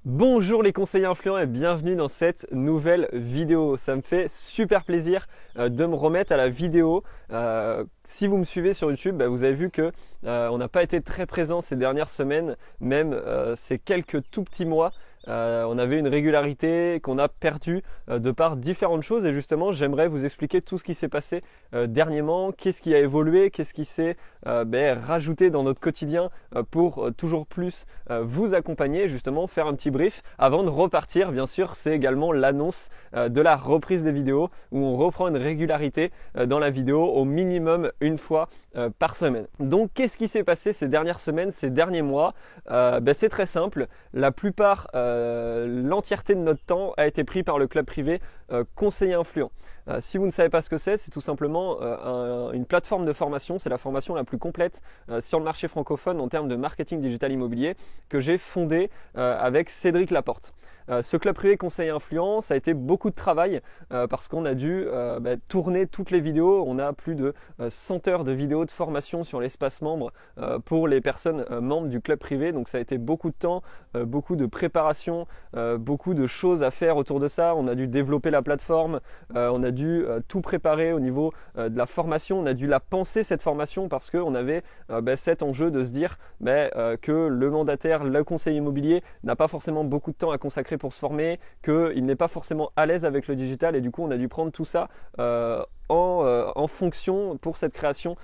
Bonjour les conseillers influents et bienvenue dans cette nouvelle vidéo. Ça me fait super plaisir de me remettre à la vidéo. Si vous me suivez sur YouTube, vous avez vu que on n'a pas été très présent ces dernières semaines, même ces quelques tout petits mois. On avait une régularité qu'on a perdue de par différentes choses et justement j'aimerais vous expliquer tout ce qui s'est passé dernièrement, qu'est-ce qui a évolué, qu'est-ce qui s'est rajouté dans notre quotidien pour toujours plus vous accompagner, justement faire un petit brief avant de repartir. Bien sûr, c'est également l'annonce de la reprise des vidéos où on reprend une régularité dans la vidéo au minimum une fois par semaine. Donc qu'est-ce qui s'est passé ces dernières semaines, ces derniers mois? C'est très simple, la plupart l'entièreté de notre temps a été pris par le club privé conseiller influent. Si vous ne savez pas ce que c'est tout simplement une plateforme de formation. C'est la formation la plus complète sur le marché francophone en termes de marketing digital immobilier que j'ai fondée avec Cédric Laporte. Ce club privé conseiller influent, ça a été beaucoup de travail parce qu'on a dû tourner toutes les vidéos. On a plus de 100 heures de vidéos de formation sur l'espace membre pour les personnes membres du club privé. Donc ça a été beaucoup de temps, beaucoup de préparation, beaucoup de choses à faire autour de ça. On a dû développer la plateforme, on a dû tout préparer au niveau de la formation. On a dû la penser cette formation parce qu'on avait cet enjeu de se dire que le mandataire, le conseiller immobilier n'a pas forcément beaucoup de temps à consacrer pour se former, qu'il n'est pas forcément à l'aise avec le digital et du coup on a dû prendre tout ça en fonction pour cette création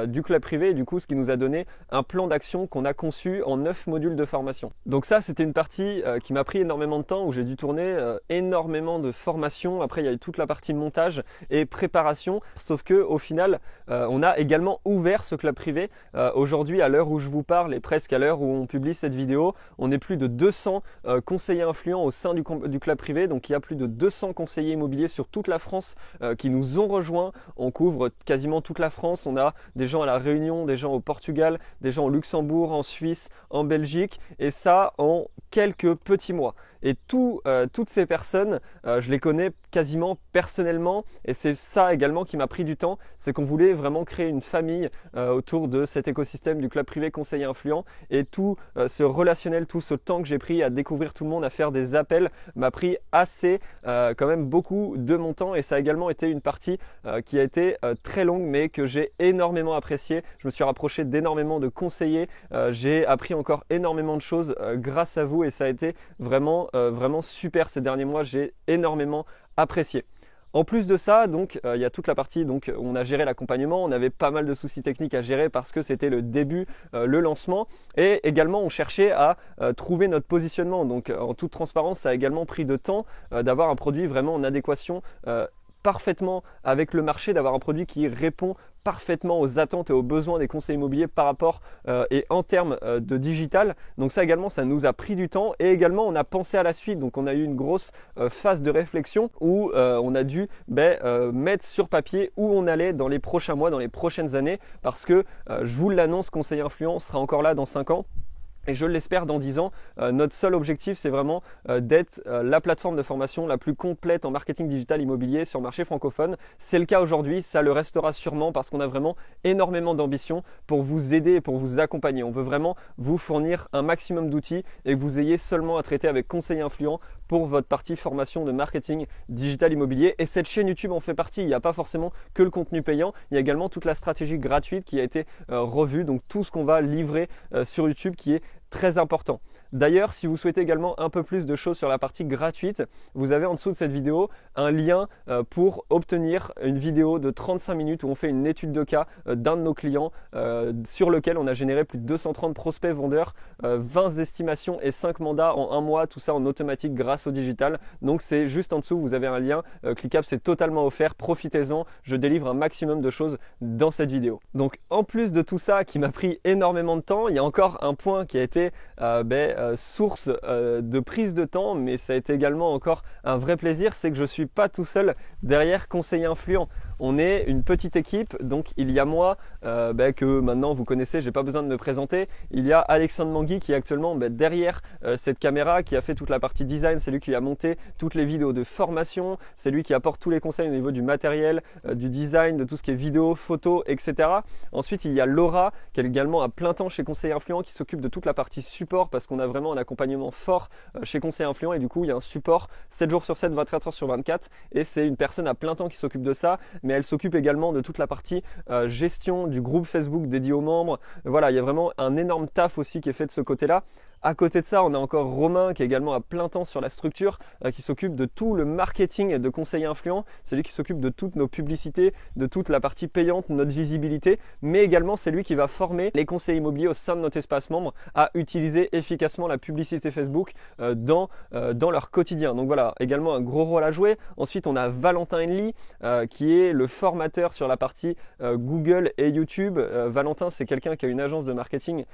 du club privé et du coup ce qui nous a donné un plan d'action qu'on a conçu en 9 modules de formation. Donc ça c'était une partie qui m'a pris énormément de temps où j'ai dû tourner énormément de formations. Après il y a eu toute la partie montage et préparation, sauf que au final on a également ouvert ce club privé. Aujourd'hui à l'heure où je vous parle et presque à l'heure où on publie cette vidéo, on est plus de 200 conseillers influents au sein du club privé. Donc il y a plus de 200 conseillers immobiliers sur toute la France qui nous ont rejoints. On couvre quasiment toute la France. On a des gens à La Réunion, des gens au Portugal, des gens au Luxembourg, en Suisse, en Belgique et ça en quelques petits mois. Et toutes ces personnes, je les connais quasiment personnellement et c'est ça également qui m'a pris du temps, c'est qu'on voulait vraiment créer une famille autour de cet écosystème du club privé conseiller influent et tout ce relationnel, tout ce temps que j'ai pris à découvrir tout le monde, à faire des appels m'a pris assez quand même beaucoup de mon temps et ça a également été une partie qui a été très longue mais que j'ai énormément apprécié. Je me suis rapproché d'énormément de conseillers, j'ai appris encore énormément de choses grâce à vous et ça a été vraiment super ces derniers mois, j'ai énormément apprécié. En plus de ça, donc il y a toute la partie où on a géré l'accompagnement, on avait pas mal de soucis techniques à gérer parce que c'était le début, le lancement et également on cherchait à trouver notre positionnement. Donc en toute transparence, ça a également pris de temps d'avoir un produit vraiment en adéquation parfaitement avec le marché, d'avoir un produit qui répond parfaitement aux attentes et aux besoins des conseillers immobiliers par rapport et en termes de digital. Donc ça également, ça nous a pris du temps et également on a pensé à la suite. Donc on a eu une grosse phase de réflexion où on a dû mettre sur papier où on allait dans les prochains mois, dans les prochaines années parce que je vous l'annonce, conseiller influent sera encore là dans 5 ans. Et je l'espère dans 10 ans. Notre seul objectif, c'est vraiment d'être la plateforme de formation la plus complète en marketing digital immobilier sur le marché francophone. C'est le cas aujourd'hui, ça le restera sûrement parce qu'on a vraiment énormément d'ambition pour vous aider et pour vous accompagner. On veut vraiment vous fournir un maximum d'outils et que vous ayez seulement à traiter avec conseiller influent pour votre partie formation de marketing digital immobilier. Et cette chaîne YouTube en fait partie. Il n'y a pas forcément que le contenu payant, il y a également toute la stratégie gratuite qui a été revue. Donc tout ce qu'on va livrer sur YouTube qui est très important. D'ailleurs, si vous souhaitez également un peu plus de choses sur la partie gratuite, vous avez en dessous de cette vidéo un lien pour obtenir une vidéo de 35 minutes où on fait une étude de cas d'un de nos clients sur lequel on a généré plus de 230 prospects vendeurs, 20 estimations et 5 mandats en un mois, tout ça en automatique grâce au digital. Donc c'est juste en dessous, vous avez un lien cliquable, c'est totalement offert, profitez-en, je délivre un maximum de choses dans cette vidéo. Donc en plus de tout ça qui m'a pris énormément de temps, il y a encore un point qui a été source de prise de temps, mais ça a été également encore un vrai plaisir, c'est que je ne suis pas tout seul derrière conseiller influent. On est une petite équipe, donc il y a moi que maintenant vous connaissez, j'ai pas besoin de me présenter. Il y a Alexandre Mangui qui est actuellement derrière cette caméra, qui a fait toute la partie design, c'est lui qui a monté toutes les vidéos de formation, c'est lui qui apporte tous les conseils au niveau du matériel, du design, de tout ce qui est vidéo, photo, etc. Ensuite il y a Laura qui est également à plein temps chez conseiller influent, qui s'occupe de toute la partie support parce qu'on a vraiment un accompagnement fort chez Conseil Influent et du coup il y a un support 7 jours sur 7, 24 heures sur 24 et c'est une personne à plein temps qui s'occupe de ça, mais elle s'occupe également de toute la partie gestion du groupe Facebook dédié aux membres. Voilà, il y a vraiment un énorme taf aussi qui est fait de ce côté-là. À côté de ça, on a encore Romain qui est également à plein temps sur la structure, qui s'occupe de tout le marketing de Conseiller Influent. C'est lui qui s'occupe de toutes nos publicités, de toute la partie payante, notre visibilité, mais également c'est lui qui va former les conseillers immobiliers au sein de notre espace membre à utiliser efficacement la publicité Facebook dans leur quotidien. Donc voilà, également un gros rôle à jouer. Ensuite, on a Valentin Henley qui est le formateur sur la partie Google et YouTube. Valentin, c'est quelqu'un qui a une agence de marketing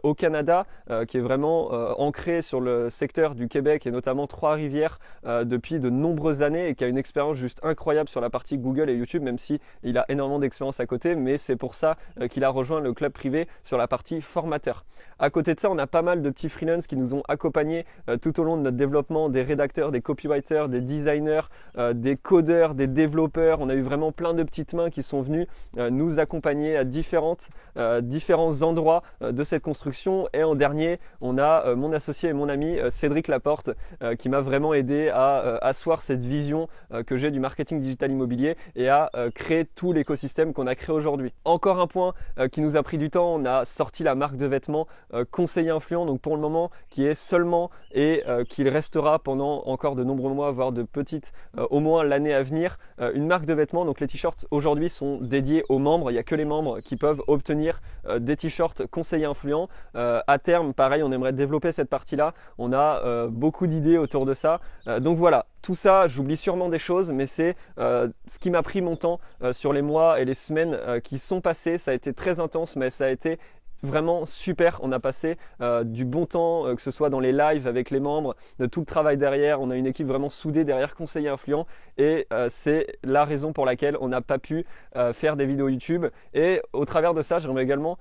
au Canada qui est vraiment ancré sur le secteur du Québec et notamment Trois-Rivières depuis de nombreuses années et qui a une expérience juste incroyable sur la partie Google et YouTube, même si il a énormément d'expérience à côté, mais c'est pour ça qu'il a rejoint le club privé sur la partie formateur. À côté de ça, on a pas mal de petits freelances qui nous ont accompagnés tout au long de notre développement, des rédacteurs, des copywriters, des designers, des codeurs, des développeurs. On a eu vraiment plein de petites mains qui sont venues nous accompagner à différents endroits de cette construction. Et en dernier, on a mon associé et mon ami Cédric Laporte qui m'a vraiment aidé à asseoir cette vision que j'ai du marketing digital immobilier et à créer tout l'écosystème qu'on a créé aujourd'hui. Encore un point qui nous a pris du temps, on a sorti la marque de vêtements Conseiller Influent, donc pour le moment qui est seulement et qui restera pendant encore de nombreux mois, voire de petites au moins l'année à venir, une marque de vêtements. Donc les t-shirts aujourd'hui sont dédiés aux membres, il n'y a que les membres qui peuvent obtenir des t-shirts Conseiller Influent. À terme, pareil, on aimerait développer cette partie-là. On a beaucoup d'idées autour de ça. Donc voilà, tout ça, j'oublie sûrement des choses, mais c'est ce qui m'a pris mon temps sur les mois et les semaines qui sont passés. Ça a été très intense, mais ça a été vraiment super. On a passé du bon temps, que ce soit dans les lives avec les membres, de tout le travail derrière. On a une équipe vraiment soudée derrière Conseiller Influent et c'est la raison pour laquelle on n'a pas pu faire des vidéos YouTube. Et au travers de ça, j'aimerais également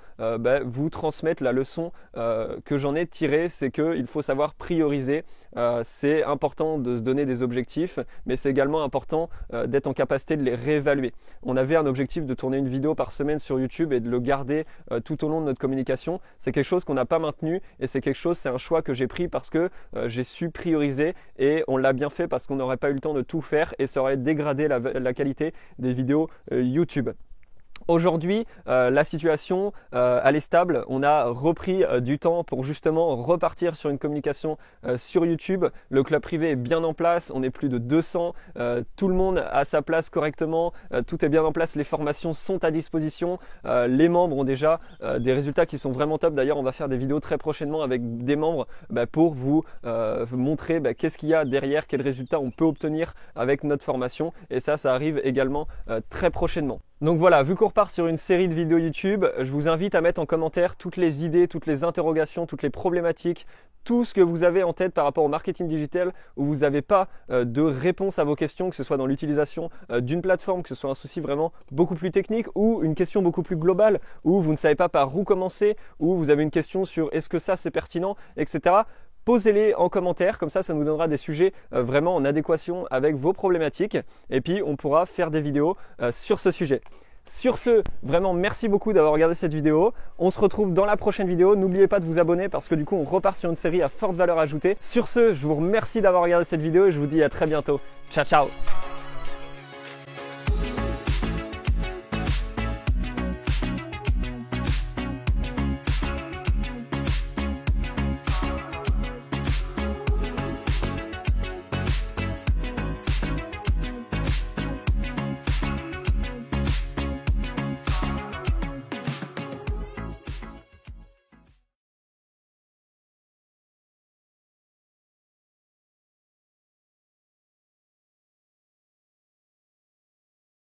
vous transmettre la leçon que j'en ai tirée, c'est qu'il faut savoir prioriser. C'est important de se donner des objectifs, mais c'est également important d'être en capacité de les réévaluer. On avait un objectif de tourner une vidéo par semaine sur YouTube et de le garder tout au long de notre communication. C'est quelque chose qu'on n'a pas maintenu et c'est un choix que j'ai pris parce que j'ai su prioriser et on l'a bien fait parce qu'on n'aurait pas eu le temps de tout faire et ça aurait dégradé la qualité des vidéos YouTube. Aujourd'hui, la situation elle est stable. On a repris du temps pour justement repartir sur une communication sur YouTube. Le club privé est bien en place. On est plus de 200. Tout le monde a sa place correctement. Tout est bien en place. Les formations sont à disposition. Les membres ont déjà des résultats qui sont vraiment top. D'ailleurs, on va faire des vidéos très prochainement avec des membres pour vous montrer qu'est-ce qu'il y a derrière, quels résultats on peut obtenir avec notre formation. Et ça arrive également très prochainement. Donc voilà, vu qu'on repart sur une série de vidéos YouTube, je vous invite à mettre en commentaire toutes les idées, toutes les interrogations, toutes les problématiques, tout ce que vous avez en tête par rapport au marketing digital où vous n'avez pas de réponse à vos questions, que ce soit dans l'utilisation d'une plateforme, que ce soit un souci vraiment beaucoup plus technique ou une question beaucoup plus globale où vous ne savez pas par où commencer, ou vous avez une question sur est-ce que ça c'est pertinent, etc. Posez-les en commentaire, comme ça nous donnera des sujets vraiment en adéquation avec vos problématiques et puis on pourra faire des vidéos sur ce sujet. Sur ce, vraiment merci beaucoup d'avoir regardé cette vidéo. On se retrouve dans la prochaine vidéo. N'oubliez pas de vous abonner parce que du coup on repart sur une série à forte valeur ajoutée. Sur ce, je vous remercie d'avoir regardé cette vidéo et je vous dis à très bientôt. Ciao ciao.